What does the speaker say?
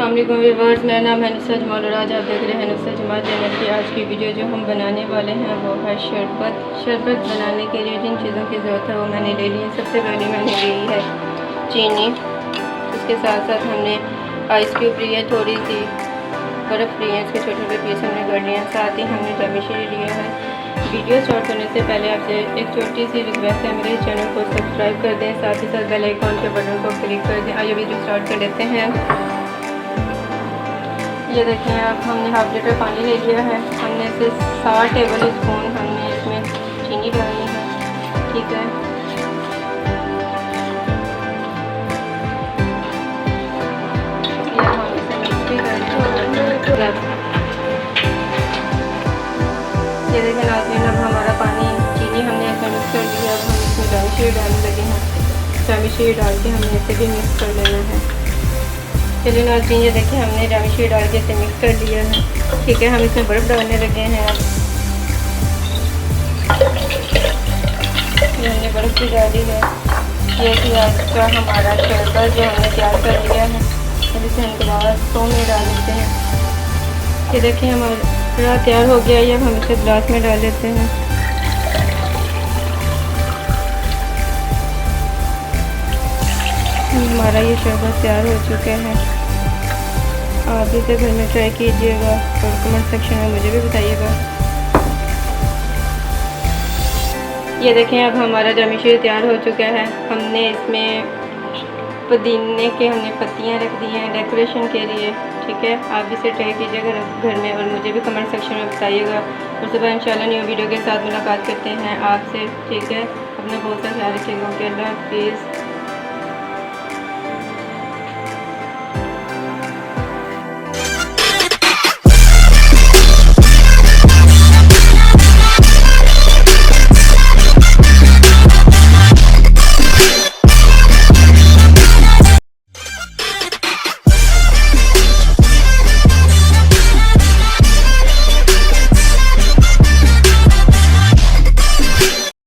अस्सलाम वालेकुम व्यूअर्स, मेरा नाम है नुसरत जमाल और आज आप देख रहे हैं नुसरत जमाल चैनल की आज की वीडियो। जो हम बनाने वाले हैं वो है शरबत। शरबत बनाने के लिए जिन चीज़ों की ज़रूरत है वो मैंने ले ली है। सबसे पहले मैंने ली है चीनी, उसके साथ साथ हमने आइस क्यूब ली है, थोड़ी सी बर्फ़ ली है, इसके छोटे छोटे पीस हमने कर लिए हैं। साथ ही हमने जामिश्री लिया है। वीडियो स्टार्ट करने से पहले आपसे एक छोटी सी रिक्वेस्ट है, मेरे चैनल को सब्सक्राइब कर दें, साथ ही साथ बेल आइकॉन के बटन को क्लिक कर दें। आइए वीडियो स्टार्ट कर लेते हैं। ये देखें, अब हमने हाफ लीटर पानी ले लिया है। हमने इसे 60 टेबल स्पून हमने इसमें चीनी डालनी है, ठीक है। ये हम इसे मिक्स भी कर दें। ये देखें नाज़रीन, अब हमारा पानी चीनी हमने इसमें मिक्स कर लिया। अब हम इसमें जामिश्री डालने लगे हैं। जामिश्री डाल के हमने इसे भी मिक्स कर लेना है। चलिए नाज़रीन, ये देखिए हमने जामिश्री डाल के इसे मिक्स कर लिया है, ठीक है। हम इसमें बर्फ़ डालने लगे हैं। अब ये हमने बर्फ़ भी डाली है। ये कि आज का हमारा शरबत जो हमने तैयार कर लिया है, अब इसे हम दोबारा 100 में डाल देते हैं। ये देखिए हमारा तैयार हो गया है। अब हम इसे ग्लास में डाल लेते हैं। हमारा ये शरबत तैयार हो चुका है। आप इसे घर में ट्राई कीजिएगा और कमेंट सेक्शन में मुझे भी बताइएगा। ये देखें, अब हमारा जामिश्री तैयार हो चुका है। हमने इसमें पुदीने के हमने पत्तियां रख दी हैं डेकोरेशन के लिए, ठीक है। आप इसे ट्राई कीजिएगा घर में और मुझे भी कमेंट सेक्शन में बताइएगा। और सुबह इंशाल्लाह न्यू वीडियो के साथ मुलाकात करते हैं आपसे, ठीक है। अपना बहुत सा ख्याल रखिएगा। ओके, अल्लाह हाफिज़।